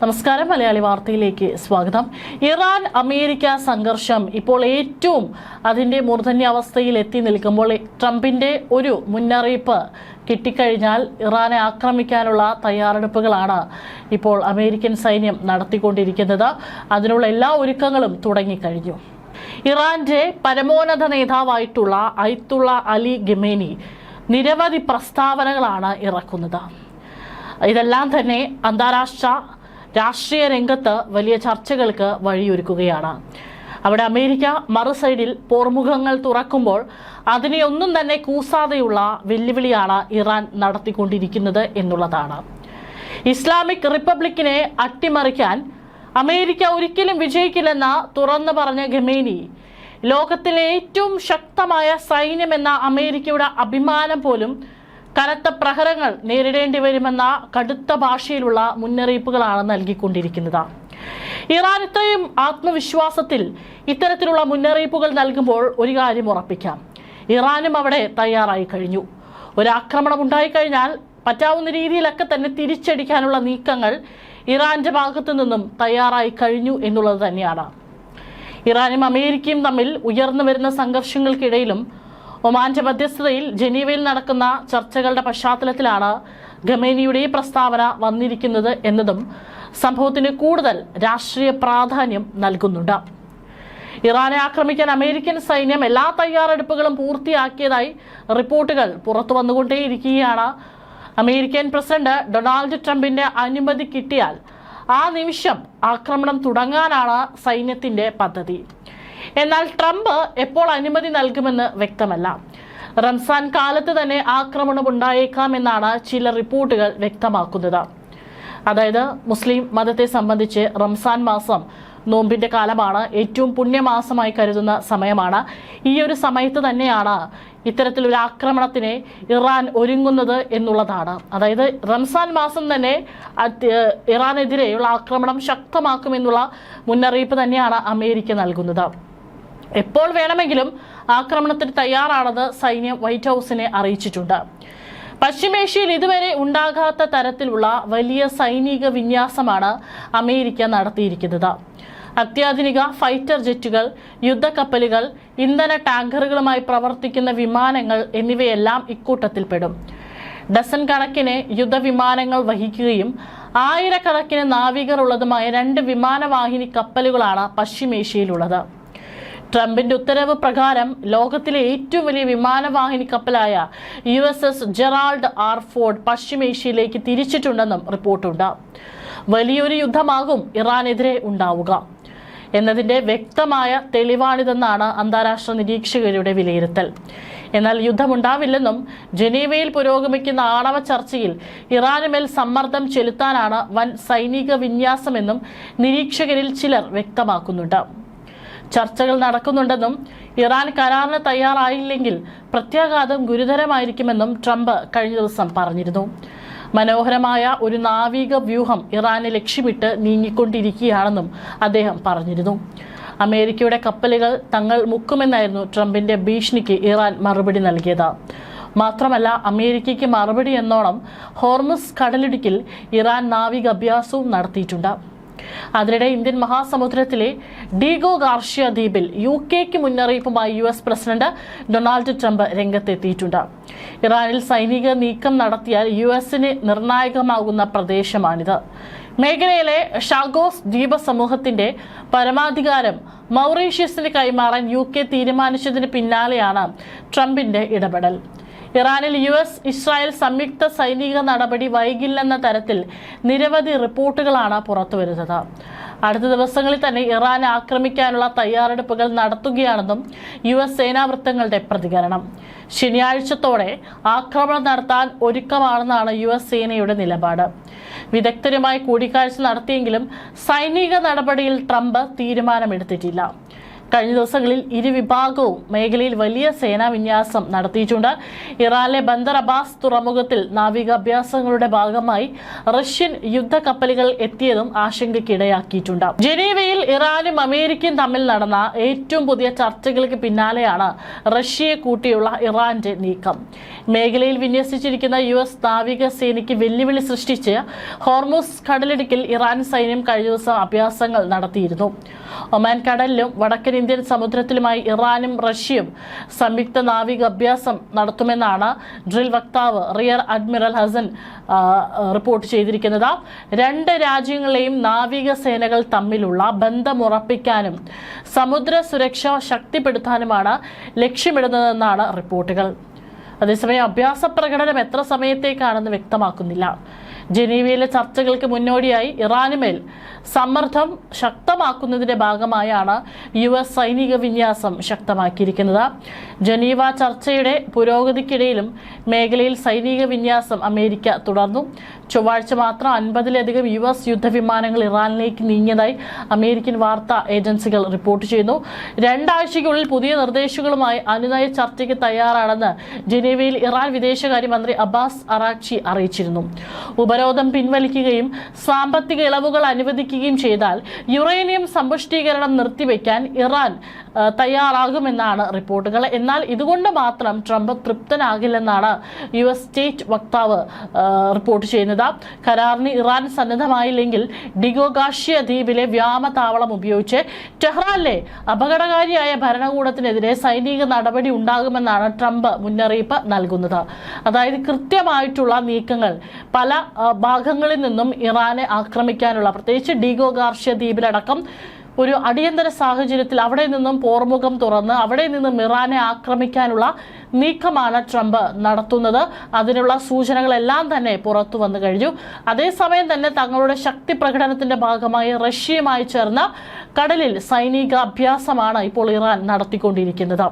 നമസ്കാരം, മലയാളി വാർത്തയിലേക്ക് സ്വാഗതം. ഇറാൻ അമേരിക്ക സംഘർഷം ഇപ്പോൾ ഏറ്റവും അതിൻ്റെ മൂർധന്യാവസ്ഥയിൽ എത്തി നിൽക്കുമ്പോൾ ട്രംപിൻ്റെ ഒരു മുന്നറിയിപ്പ് കിട്ടിക്കഴിഞ്ഞാൽ ഇറാനെ ആക്രമിക്കാനുള്ള തയ്യാറെടുപ്പുകളാണ് ഇപ്പോൾ അമേരിക്കൻ സൈന്യം നടത്തിക്കൊണ്ടിരിക്കുന്നത്. അതിനുള്ള എല്ലാ ഒരുക്കങ്ങളും തുടങ്ങിക്കഴിഞ്ഞു. ഇറാന്റെ പരമോന്നത നേതാവായിട്ടുള്ള അയത്തുള്ള അലി ഖമേനി നിരവധി പ്രസ്താവനകളാണ് ഇറക്കുന്നത്. ഇതെല്ലാം തന്നെ അന്താരാഷ്ട്ര രാഷ്ട്രീയ രംഗത്ത് വലിയ ചർച്ചകൾക്ക് വഴിയൊരുക്കുകയാണ്. അവിടെ അമേരിക്ക മറുസൈഡിൽ പോർമുഖങ്ങൾ തുറക്കുമ്പോൾ അതിനെ ഒന്നും തന്നെ കൂസാതെയുള്ള വെല്ലുവിളിയാണ് ഇറാൻ നടത്തിക്കൊണ്ടിരിക്കുന്നത് എന്നുള്ളതാണ്. ഇസ്ലാമിക് റിപ്പബ്ലിക്കിനെ അട്ടിമറിക്കാൻ അമേരിക്ക ഒരിക്കലും വിജയിക്കില്ലെന്ന് തുറന്നു പറഞ്ഞ ഖമേനി ലോകത്തിലെ ഏറ്റവും ശക്തമായ സൈന്യമെന്ന അമേരിക്കയുടെ അഭിമാനം പോലും കനത്ത പ്രഹരങ്ങൾ നേരിടേണ്ടി വരുമെന്ന കടുത്ത ഭാഷയിലുള്ള മുന്നറിയിപ്പുകളാണ് നൽകിക്കൊണ്ടിരിക്കുന്നത്. ഇറാൻ ഇത്രയും ആത്മവിശ്വാസത്തിൽ ഇത്തരത്തിലുള്ള മുന്നറിയിപ്പുകൾ നൽകുമ്പോൾ ഒരു കാര്യം ഉറപ്പിക്കാം, ഇറാനും അവിടെ തയ്യാറായി കഴിഞ്ഞു. ഒരാക്രമണം ഉണ്ടായിക്കഴിഞ്ഞാൽ പറ്റാവുന്ന രീതിയിലൊക്കെ തന്നെ തിരിച്ചടിക്കാനുള്ള നീക്കങ്ങൾ ഇറാന്റെ ഭാഗത്തു നിന്നും തയ്യാറായി കഴിഞ്ഞു എന്നുള്ളത് തന്നെയാണ്. ഇറാനും അമേരിക്കയും തമ്മിൽ ഉയർന്നു വരുന്ന സംഘർഷങ്ങൾക്കിടയിലും ഒമാന്റെ മധ്യസ്ഥതയിൽ ജനീവയിൽ നടക്കുന്ന ചർച്ചകളുടെ പശ്ചാത്തലത്തിലാണ് ഖമേനിയുടെ ഈ പ്രസ്താവന വന്നിരിക്കുന്നത് എന്നതും സംഭവത്തിന് കൂടുതൽ രാഷ്ട്രീയ പ്രാധാന്യം നൽകുന്നുണ്ട്. ഇറാനെ ആക്രമിക്കാൻ അമേരിക്കൻ സൈന്യം എല്ലാ തയ്യാറെടുപ്പുകളും പൂർത്തിയാക്കിയതായി റിപ്പോർട്ടുകൾ പുറത്തു വന്നുകൊണ്ടേയിരിക്കുകയാണ്. അമേരിക്കൻ പ്രസിഡന്റ് ഡൊണാൾഡ് ട്രംപിന്റെ അനുമതി കിട്ടിയാൽ ആ നിമിഷം ആക്രമണം തുടങ്ങാനാണ് സൈന്യത്തിന്റെ പദ്ധതി. എന്നാൽ ട്രംപ് എപ്പോൾ അനുമതി നൽകുമെന്ന് വ്യക്തമല്ല. റംസാൻ കാലത്ത് തന്നെ ആക്രമണം ഉണ്ടായേക്കാമെന്നാണ് ചില റിപ്പോർട്ടുകൾ വ്യക്തമാക്കുന്നത്. അതായത് മുസ്ലിം മതത്തെ സംബന്ധിച്ച് റംസാൻ മാസം നോമ്പിന്റെ കാലമാണ്, ഏറ്റവും പുണ്യമാസമായി കരുതുന്ന സമയമാണ്. ഈ ഒരു സമയത്ത് തന്നെയാണ് ഇത്തരത്തിലൊരു ആക്രമണത്തിന് ഇറാൻ ഒരുങ്ങുന്നത് എന്നുള്ളതാണ്. അതായത് റംസാൻ മാസം തന്നെ ഇറാനെതിരെയുള്ള ആക്രമണം ശക്തമാക്കുമെന്നുള്ള മുന്നറിയിപ്പ് തന്നെയാണ് അമേരിക്ക നൽകുന്നത്. എപ്പോൾ വേണമെങ്കിലും ആക്രമണത്തിന് തയ്യാറാണെന്ന് സൈന്യം വൈറ്റ് ഹൗസിനെ അറിയിച്ചിട്ടുണ്ട്. പശ്ചിമേഷ്യയിൽ ഇതുവരെ ഉണ്ടാകാത്ത തരത്തിലുള്ള വലിയ സൈനിക വിന്യാസമാണ് അമേരിക്ക നടത്തിയിരിക്കുന്നത്. അത്യാധുനിക ഫൈറ്റർ ജെറ്റുകൾ, യുദ്ധക്കപ്പലുകൾ, ഇന്ധന ടാങ്കറുകളുമായി പ്രവർത്തിക്കുന്ന വിമാനങ്ങൾ എന്നിവയെല്ലാം ഇക്കൂട്ടത്തിൽപ്പെടും. ഡസൻ കണക്കിന് യുദ്ധവിമാനങ്ങൾ വഹിക്കുകയും ആയിരക്കണക്കിന് നാവികർ ഉള്ളതുമായ 2 വിമാനവാഹിനി കപ്പലുകളാണ് പശ്ചിമേഷ്യയിലുള്ളത്. ട്രംപിന്റെ ഉത്തരവ് പ്രകാരം ലോകത്തിലെ ഏറ്റവും വലിയ വിമാനവാഹിനി കപ്പലായ USS ജെറാൾഡ് ആർ ഫോർഡ് പശ്ചിമേഷ്യയിലേക്ക് തിരിച്ചിട്ടുണ്ടെന്നും റിപ്പോർട്ടുണ്ട്. വലിയൊരു യുദ്ധമാകും ഇറാനെതിരെ ഉണ്ടാവുക എന്നതിന്റെ വ്യക്തമായ തെളിവാണിതെന്നാണ് അന്താരാഷ്ട്ര നിരീക്ഷകരുടെ വിലയിരുത്തൽ. എന്നാൽ യുദ്ധമുണ്ടാവില്ലെന്നും ജനീവയിൽ പുരോഗമിക്കുന്ന ആണവ ചർച്ചയിൽ ഇറാനുമേൽ സമ്മർദ്ദം ചെലുത്താനാണ് വൻ സൈനിക വിന്യാസമെന്നും നിരീക്ഷകരിൽ ചിലർ വ്യക്തമാക്കുന്നുണ്ട്. ചർച്ചകൾ നടക്കുന്നുണ്ടെന്നും ഇറാൻ കരാറിന് തയ്യാറായില്ലെങ്കിൽ പ്രത്യാഘാതം ഗുരുതരമായിരിക്കുമെന്നും ട്രംപ് കഴിഞ്ഞ ദിവസം പറഞ്ഞിരുന്നു. മനോഹരമായ ഒരു നാവിക വ്യൂഹം ഇറാനെ ലക്ഷ്യമിട്ട് നീങ്ങിക്കൊണ്ടിരിക്കുകയാണെന്നും അദ്ദേഹം പറഞ്ഞിരുന്നു. അമേരിക്കയുടെ കപ്പലുകൾ തങ്ങൾ മുക്കുമെന്നായിരുന്നു ട്രംപിന്റെ ഭീഷണിക്ക് ഇറാൻ മറുപടി നൽകിയത്. മാത്രമല്ല, അമേരിക്കയ്ക്ക് മറുപടി എന്നോണം ഹോർമുസ് കടലിടുക്കിൽ ഇറാൻ നാവിക അഭ്യാസവും നടത്തിയിട്ടുണ്ട്. അതിനിടെ ഇന്ത്യൻ മഹാസമുദ്രത്തിലെ ഡീഗോ ഗാർഷ്യ ദ്വീപിൽ UK മുന്നറിയിപ്പുമായി US പ്രസിഡന്റ് ഡൊണാൾഡ് ട്രംപ് രംഗത്തെത്തിയിട്ടുണ്ട്. ഇറാനിൽ സൈനിക നീക്കം നടത്തിയാൽ US-ന് നിർണായകമാകുന്ന പ്രദേശമാണിത്. മേഖലയിലെ ഷാഗോസ് ദ്വീപ സമൂഹത്തിന്റെ പരമാധികാരം മൗറീഷ്യസിന് കൈമാറാൻ UK തീരുമാനിച്ചതിന് പിന്നാലെയാണ് ട്രംപിന്റെ ഇടപെടൽ. ഇറാനിൽ US ഇസ്രായേൽ സംയുക്ത സൈനിക നടപടി വൈകില്ലെന്ന തരത്തിൽ നിരവധി റിപ്പോർട്ടുകളാണ് പുറത്തുവരുന്നത്. അടുത്ത ദിവസങ്ങളിൽ തന്നെ ഇറാനെ ആക്രമിക്കാനുള്ള തയ്യാറെടുപ്പുകൾ നടത്തുകയാണെന്നും US സേനാ വൃത്തങ്ങളുടെ പ്രതികരണം. ശനിയാഴ്ചത്തോടെ ആക്രമണം നടത്താൻ ഒരുക്കമാണെന്നാണ് US സേനയുടെ നിലപാട്. വിദഗ്ധരുമായി കൂടിക്കാഴ്ച നടത്തിയെങ്കിലും സൈനിക നടപടിയിൽ ട്രംപ് തീരുമാനമെടുത്തിട്ടില്ല. കഴിഞ്ഞ ദിവസങ്ങളിൽ ഇരുവിഭാഗവും മേഖലയിൽ വലിയ സേനാ വിന്യാസം നടത്തിയിട്ടുണ്ട്. ഇറാനിലെ ബന്ദർ അബ്ബാസ് തുറമുഖത്തിൽ നാവികാഭ്യാസങ്ങളുടെ ഭാഗമായി റഷ്യൻ യുദ്ധക്കപ്പലുകൾ എത്തിയതും ആശങ്കയ്ക്കിടയാക്കിയിട്ടുണ്ട്. ജനീവയിൽ ഇറാനും അമേരിക്കയും തമ്മിൽ നടന്ന ഏറ്റവും പുതിയ ചർച്ചകൾക്ക് പിന്നാലെയാണ് റഷ്യയെ കൂട്ടിയുള്ള ഇറാന്റെ നീക്കം. മേഖലയിൽ വിന്യസിച്ചിരിക്കുന്ന US നാവികസേനയ്ക്ക് വെല്ലുവിളി സൃഷ്ടിച്ച് ഹോർമുസ് കടലിടുക്കിൽ ഇറാൻ സൈന്യം കഴിഞ്ഞ ദിവസം അഭ്യാസങ്ങൾ നടത്തിയിരുന്നു. ഒമാൻ കടലിലും വടക്കൻ ഇന്ത്യൻ സമുദ്രത്തിലുമായി ഇറാനും റഷ്യയും സംയുക്ത നാവിക അഭ്യാസം നടത്തുമെന്നാണ് ഡ്രിൽ വക്താവ് റിയർ അഡ്മിറൽ ഹസൻ റിപ്പോർട്ട് ചെയ്തിരിക്കുന്നത്. രണ്ട് രാജ്യങ്ങളെയും നാവികസേനകൾ തമ്മിലുള്ള ബന്ധമുറപ്പിക്കാനും സമുദ്ര സുരക്ഷ ശക്തിപ്പെടുത്താനുമാണ് ലക്ഷ്യമിടുന്നതെന്നാണ് റിപ്പോർട്ടുകൾ. അതേസമയം അഭ്യാസ പ്രകടനം എത്ര സമയത്തേക്കാണെന്ന് വ്യക്തമാക്കുന്നില്ല. ജനീവയിലെ ചർച്ചകൾക്ക് മുന്നോടിയായി ഇറാനുമേൽ സമ്മർദ്ദം ശക്തമാക്കുന്നതിന്റെ ഭാഗമായാണ് US സൈനിക വിന്യാസം ശക്തമാക്കിയിരിക്കുന്നത്. ജനീവ ചർച്ചയുടെ പുരോഗതിക്കിടയിലും മേഖലയിൽ സൈനിക വിന്യാസം അമേരിക്ക തുടർന്നു. ചൊവ്വാഴ്ച മാത്രം 50-ലധികം US യുദ്ധവിമാനങ്ങൾ ഇറാനിലേക്ക് നീങ്ങിയതായി അമേരിക്കൻ വാർത്താ ഏജൻസികൾ റിപ്പോർട്ട് ചെയ്യുന്നു. 2 ആഴ്ചയ്ക്കുള്ളിൽ പുതിയ നിർദ്ദേശങ്ങളുമായി അനുനയ ചർച്ചയ്ക്ക് തയ്യാറാണെന്ന് ജനീവയിൽ ഇറാൻ വിദേശകാര്യമന്ത്രി അബ്ബാസ് അറാക്ചി അറിയിച്ചിരുന്നു. ഉപരോധം പിൻവലിക്കുകയും സാമ്പത്തിക ഇളവുകൾ അനുവദിക്കുകയും ചെയ്താൽ യുറേനിയം സമ്പുഷ്ടീകരണം നിർത്തിവെക്കാൻ ഇറാൻ തയ്യാറാകുമെന്നാണ് റിപ്പോർട്ടുകൾ. എന്നാൽ ഇതുകൊണ്ട് മാത്രം ട്രംപ് തൃപ്തനാകില്ലെന്നാണ് US സ്റ്റേറ്റ് വക്താവ് റിപ്പോർട്ട് ചെയ്യുന്നത്. കരാറിന് ഇറാൻ സന്നദ്ധമായില്ലെങ്കിൽ ഡിഗോഗാഷ്യ ദ്വീപിലെ വ്യോമതാവളം ഉപയോഗിച്ച് ടെഹ്റാനിലെ അപകടകാരിയായ ഭരണകൂടത്തിനെതിരെ സൈനിക നടപടി ഉണ്ടാകുമെന്നാണ് ട്രംപ് മുന്നറിയിപ്പ് നൽകുന്നത്. അതായത് കൃത്യമായിട്ടുള്ള നീക്കങ്ങൾ പല ഭാഗങ്ങളിൽ നിന്നും ഇറാനെ ആക്രമിക്കാനുള്ള, പ്രത്യേകിച്ച് ഡിഗോഗാഷ്യ ദ്വീപിലടക്കം ഒരു അടിയന്തര സാഹചര്യത്തിൽ അവിടെ നിന്നും പോർമുഖം തുറന്ന് അവിടെ നിന്നും ഇറാനെ ആക്രമിക്കാനുള്ള നീക്കമാണ് ട്രംപ് നടത്തുന്നത്. അതിനുള്ള സൂചനകളെല്ലാം തന്നെ പുറത്തു വന്നു കഴിഞ്ഞു. അതേസമയം തന്നെ തങ്ങളുടെ ശക്തി പ്രകടനത്തിന്റെ ഭാഗമായി റഷ്യയുമായി ചേർന്ന കടലിൽ സൈനിക അഭ്യാസമാണ് ഇപ്പോൾ ഇറാൻ നടത്തിക്കൊണ്ടിരിക്കുന്നത്.